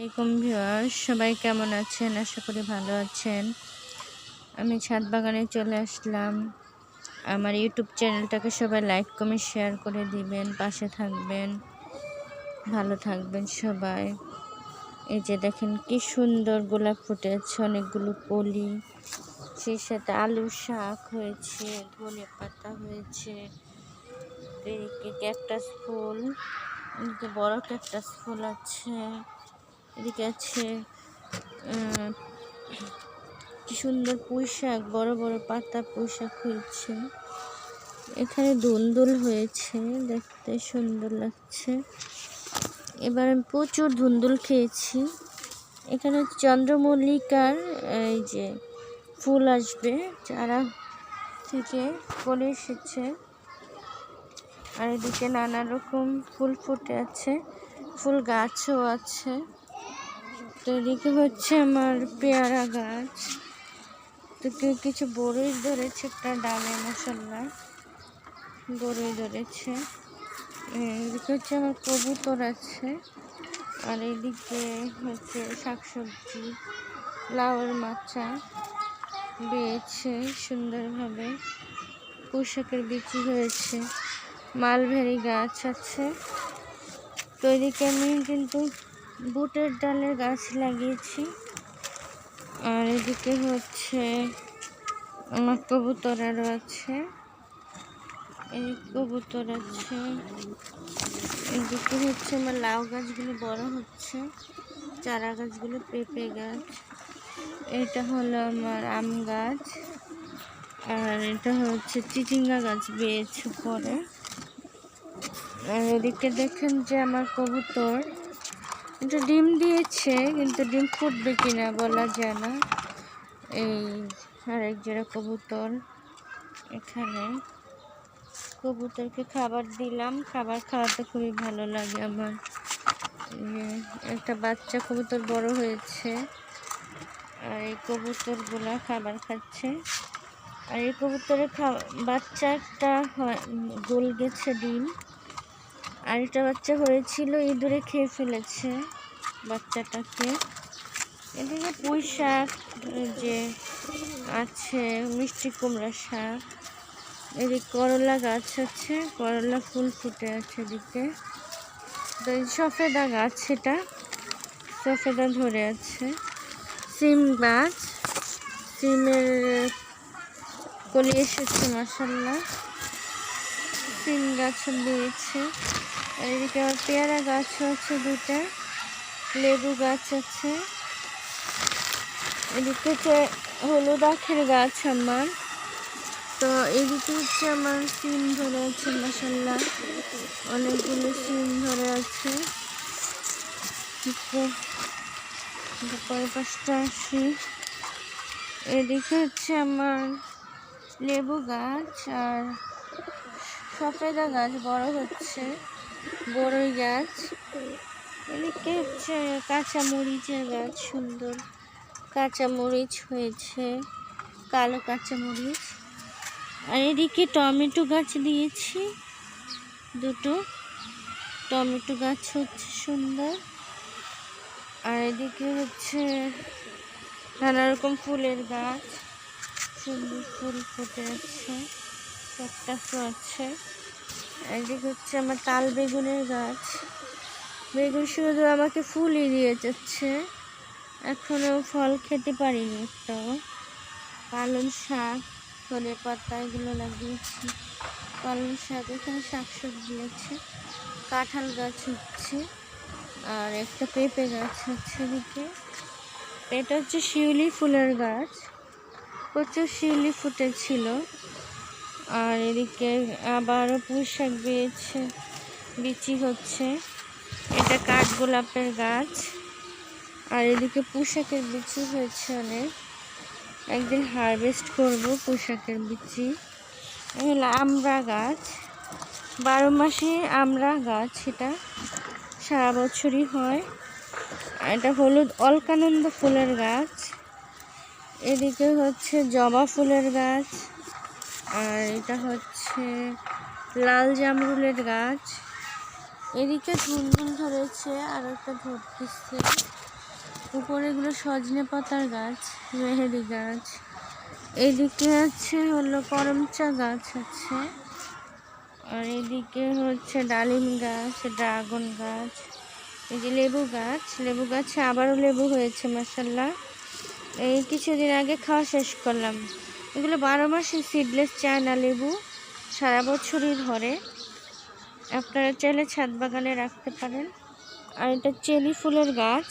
আসসালামাইকুম ভিউয়ার্স, সবাই কেমন আছেন? আশা করি ভালো আছেন। আমি ছাদ বাগানে চলে আসলাম। আমার ইউটিউব চ্যানেলটাকে সবাই লাইক কমেন্ট শেয়ার করে দিবেন, পাশে থাকবেন, ভালো থাকবেন সবাই। এই যে দেখেন কি সুন্দর গোলাপ ফুটেছে, অনেকগুলো কলি, সেই সাথে আলু শাক হয়েছে, ধনে পাতা হয়েছে, এদিকে ক্যাকটাস ফুল, এদিকে বড় ক্যাকটাস ফুল আছে, এদিকে আছে কি সুন্দর পুঁই শাক, বড় বড় পাতা পুঁই শাক হয়েছে। এখানে ধুন্দুল হয়েছে, দেখতে সুন্দর লাগছে। এবার আমি প্রচুর ধুন্দুল খেয়েছি। এখানে চন্দ্রমল্লিকার এই যে ফুল আসবে, চারা থেকে ফলে এসেছে। আর এদিকে নানা রকম ফুল ফুটে আছে, ফুল গাছও আছে। তো এদিকে হচ্ছে আমার পেয়ারা গাছ। তো কিছু বড়ই ধরেছে, একটা ডালে মশলা বড়ই ধরেছে। এদিকে হচ্ছে আমার কবুতর আছে। আর এদিকে হচ্ছে শাকসবজি, লাউয়ের মাচা বেয়েছে সুন্দরভাবে, পুঁইশাকের বিচি হয়েছে, মালভেরি গাছ আছে। তো এদিকে আমি কিন্তু বুটের ডালের গাছ লাগিয়েছি। আর এদিকে হচ্ছে আমার কবুতর আরও আছে, এই কবুতর আছে। এদিকে হচ্ছে আমার লাউ গাছগুলো বড় হচ্ছে, চারা গাছগুলো পেঁপে গাছ। এটা হলো আমার আম গাছ, আর এটা হচ্ছে চিচিঙ্গা গাছ বেয়েছে পরে। আর এদিকে দেখেন যে আমার কবুতর এটা ডিম দিয়েছে, কিন্তু ডিম ফুটবে কিনা বলা যায় না। এই আরেক জোড়া কবুতর, এখানে কবুতরকে খাবার দিলাম, খাবার খাওয়াতে খুবই ভালো লাগে আমার। একটা বাচ্চা কবুতর বড় হয়েছে, আর এই কবুতরগুলা খাবার খাচ্ছে। আর এই কবুতরের বাচ্চা একটা গোল গেছে ডিম, আর একটা বাচ্চা হয়েছিল, ইঁদুরে খেয়ে ফেলেছে বাচ্চাটাকে। এদিকে পুঁই শাক যে আছে, মিষ্টি কুমড়া শাক, এদিকে করলা গাছ আছে, করলা ফুল ফুটে আছে। এদিকে সফেদা গাছ, সেটা সফেদা ধরে আছে। সিম গাছ, সিমের কলি এসেছে মাশাআল্লাহ, সিম গাছ দিয়েছে। এদিকে আমার পেয়ারা গাছ আছে দুটা, লেবু গাছ আছে। এদিকে হচ্ছে হলুদ আখের গাছ আমার। তো এদিকে হচ্ছে আমার সিম ধরে আছে মাশাআল্লাহ, অনেকগুলো সিম ধরে আছে। পরে পাশটা আসি, এদিকে হচ্ছে আমার লেবু গাছ আর সফেদা গাছ বড় হচ্ছে, বড়ই গাছ। এদিকে হচ্ছে কাঁচা মরিচের গাছ, সুন্দর কাঁচা মরিচ হয়েছে, কালো কাঁচা মরিচ। আর এদিকে টমেটো গাছ দিয়েছি, দুটো টমেটো গাছ হচ্ছে সুন্দর। আর এদিকে হচ্ছে নানা রকম ফুলের গাছ, সুন্দর ফুল ফুটে আছে, একটা আছে। এদিকে হচ্ছে আমার তাল বেগুনের গাছ, বেগুন শুধু আমাকে ফুলই দিয়ে যাচ্ছে, এখনো ফল খেতে পারিনি একটাও। পালং শাক, ধনে পাতা এগুলো লাগিয়েছি, পালং শাক। এখানে শাকসবজি আছে, কাঁঠাল গাছ হচ্ছে, আর একটা পেঁপে গাছ হচ্ছে এদিকে। এটা হচ্ছে শিউলি ফুলের গাছ, প্রচুর শিউলি ফুটেছিল। আর এদিকে আবারও পুঁই শাক বেয়েছে, বিচি হচ্ছে। এটা কাঠগোলাপের গাছ। আর এদিকে পুঁই শাকের বিচি হয়েছে অনেক, একদিন হারভেস্ট করব পুঁই শাকের বিচি। হলো আমড়া গাছ, 12 মাসে আমড়া গাছ, এটা সারা বছরই হয়। এটা হলুদ অলকানন্দা ফুলের গাছ। এদিকে হচ্ছে জবা ফুলের গাছ, আর এটা হচ্ছে লাল জামরুলের গাছ। এদিকে ধুন্দুল ধরেছে, আর একটা ধরতেছে। উপরে এগুলো সজনে পাতার গাছ, মেহেদি গাছ। এইদিকে হলো করমচা গাছ আছে, আর এদিকে হচ্ছে ডালিম গাছ, ড্রাগন গাছ। এই যে লেবু গাছে আবারও লেবু হয়েছে মাশাআল্লাহ। এই কিছুদিন আগে খাওয়া শেষ করলাম। এগুলো 12 মাসে সিডলেস চায়না লেবু, সারা বছরই ধরে। আপনারা চাইলে ছাদ বাগানে রাখতে পারেন। আর এটা চেরি ফুলের গাছ,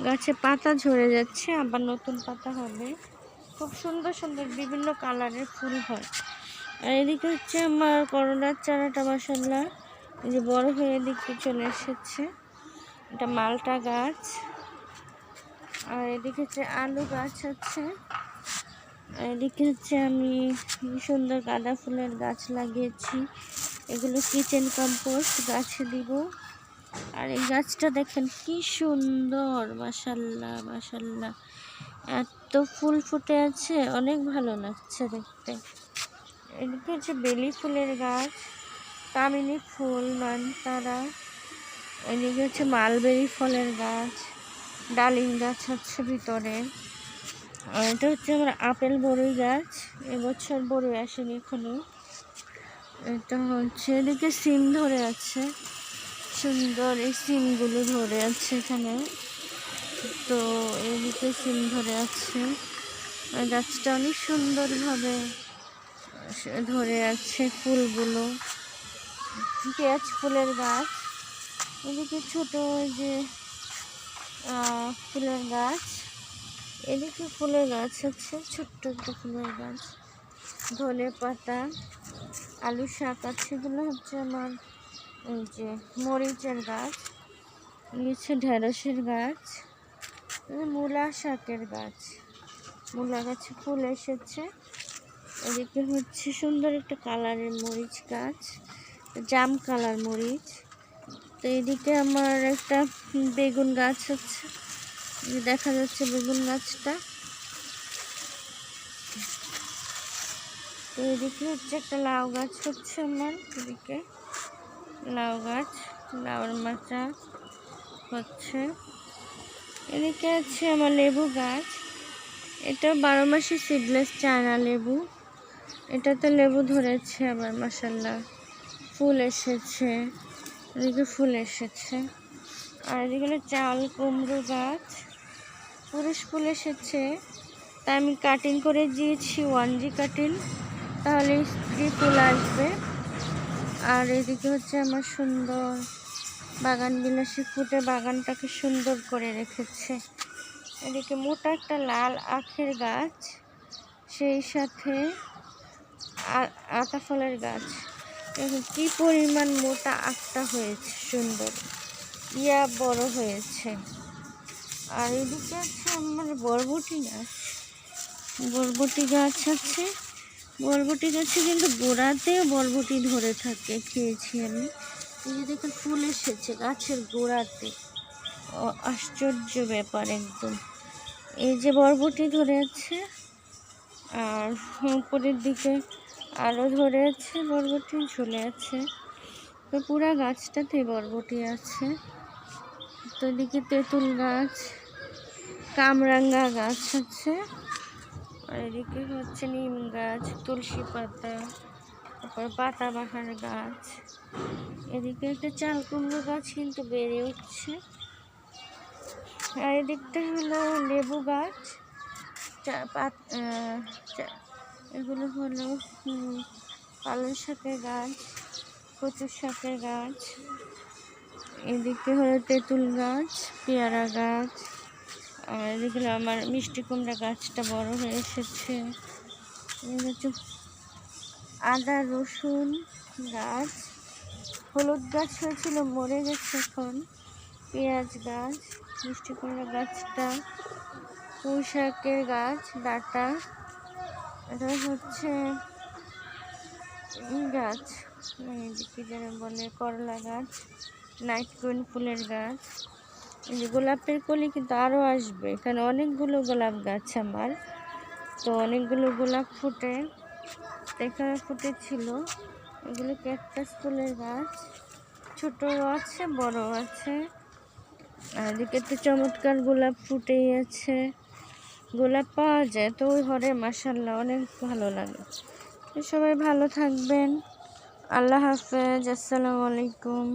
গাছে পাতা ঝরে যাচ্ছে, আবার নতুন পাতা হবে। খুব সুন্দর সুন্দর বিভিন্ন কালারের ফুল হয়। আর এদিকে হচ্ছে আমার করলার চারাটা মাশাআল্লাহ এই যে বড় হয়ে এদিকে চলে এসেছে। এটা মালটা গাছ। আর এদিকে হচ্ছে আলু গাছ আছে। আর এদিকে হচ্ছে আমি সুন্দর গাঁদা ফুলের গাছ লাগিয়েছি। এগুলো কিচেন কম্পোস্ট গাছে দিব। আর এই গাছটা দেখেন কি সুন্দর, মাশাআল্লাহ মাশাআল্লাহ, এত ফুল ফুটে আছে, অনেক ভালো লাগছে দেখতে। এদিকে হচ্ছে বেলি ফুলের গাছ, কামিনী ফুল, নয়নতারা। এদিকে হচ্ছে মালবেরি ফলের গাছ, ডালিম গাছ হচ্ছে ভিতরে। আর এটা হচ্ছে আমার আপেল বড়ই গাছ, এবছর বড়ই আসেনি এখনো। এটা হচ্ছে এদিকে সিম ধরে আছে, সুন্দর এই সিমগুলো ধরে আছে এখানে। তো এদিকে সিম ধরে আছে, গাছটা অনেক সুন্দরভাবে ধরে আছে ফুলগুলো। পেঁয়াজ ফুলের গাছ, এদিকে ছোট যে ফুলের গাছ, এদিকে ফুলের গাছ আছে, ছোট্ট একটা ফুলের গাছ। ধনে পাতা, আলু শাক আছে, এগুলো হচ্ছে আমার এই যে মরিচের গাছ। নিচে ঢেঁড়সের গাছ, মূলা শাকের গাছ, মূলা গাছে ফুল এসেছে। এদিকে হচ্ছে সুন্দর একটা কালারের মরিচ গাছ, জাম কালার মরিচ। তো এদিকে আমার একটা বেগুন গাছ আছে, দেখা যাচ্ছে বেগুন গাছটা। তো এদিকে হচ্ছে একটা লাউ গাছ হচ্ছে আমার, এদিকে লাউ গাছ, লাউর মাচা হচ্ছে। এদিকে আছে আমার লেবু গাছ, এটা 12 মাসে সিডলেস চায়না লেবু। এটাতে লেবু ধরেছে আবার মাশাআল্লাহ, ফুল এসেছে, এদিকে ফুল এসেছে। আর এদিকে চাল কুমড়ো গাছ, পুরুষ ফুল এসেছে, তাই আমি কাটিং করে দিয়েছি 1G কাটিং, তাহলে স্ত্রী ফুল আসবে। আর এদিকে হচ্ছে আমার সুন্দর বাগান বিলাসী ফুটে বাগানটাকে সুন্দর করে রেখেছে। এদিকে মোটা একটা লাল আখের গাছ, সেই সাথে আতা ফলের গাছ। দেখুন কি পরিমাণ মোটা আখটা হয়েছে, সুন্দর বড় হয়েছে। আর এদিকে আছে আমার বরবটি গাছ, বরবটি গাছ আছে। বরবটি গাছে কিন্তু গোড়াতেও বরবটি ধরে থাকে, খেয়েছি আমি। এই যে দেখুন ফুল এসেছে গাছের গোড়াতে, আশ্চর্য ব্যাপার একদম। এই যে বরবটি ধরে আছে, আর উপরের দিকে আরও ধরে আছে, বরবটি ঝুলে আছে। তো পুরা গাছটাতে বরবটি আছে। তো এদিকে তেঁতুল গাছ, কামরাঙ্গা গাছ আছে। আর এদিকে হচ্ছে নিম গাছ, তুলসী পাতা, তারপর পাতাবাহার গাছ। এদিকে একটা চাল কুমড়ো গাছ কিন্তু বেড়ে উঠছে। আর এদিকটা হলো লেবু গাছ, এগুলো হলো পালং শাকের গাছ, কচু শাকের গাছ। এদিকে হলো তেঁতুল গাছ, পেয়ারা গাছ। আর এদিকে আমার মিষ্টি কুমড়া গাছটা বড় হয়ে এসেছে। হচ্ছে আদা রসুন গাছ, হলুদ গাছ হয়েছিল মরে গেছে এখন। পেঁয়াজ গাছ, মিষ্টি কুমড়া গাছটা, পুঁই শাকের গাছ ডাঁটা। এটা হচ্ছে গাছ, এদিকে যেন বলে করলা গাছ, নাইট কুইন ফুলের গাছ। এই যে গোলাপের কলি কিন্তু আরও আসবে, এখানে অনেকগুলো গোলাপ গাছ আমার। তো অনেকগুলো গোলাপ ফুটে, এখানে ফুটেছিল। এগুলো ক্যাকটাস ফুলের গাছ, ছোট আছে বড় আছে। আর এদিকে তো চমৎকার গোলাপ ফুটেই আছে। গোলাপ পাওয়া যায় তো ওই ঘরে, মাশাআল্লাহ অনেক ভালো লাগে। তো সবাই ভালো থাকবেন। আল্লাহ হাফেজ, আসসালামু আলাইকুম।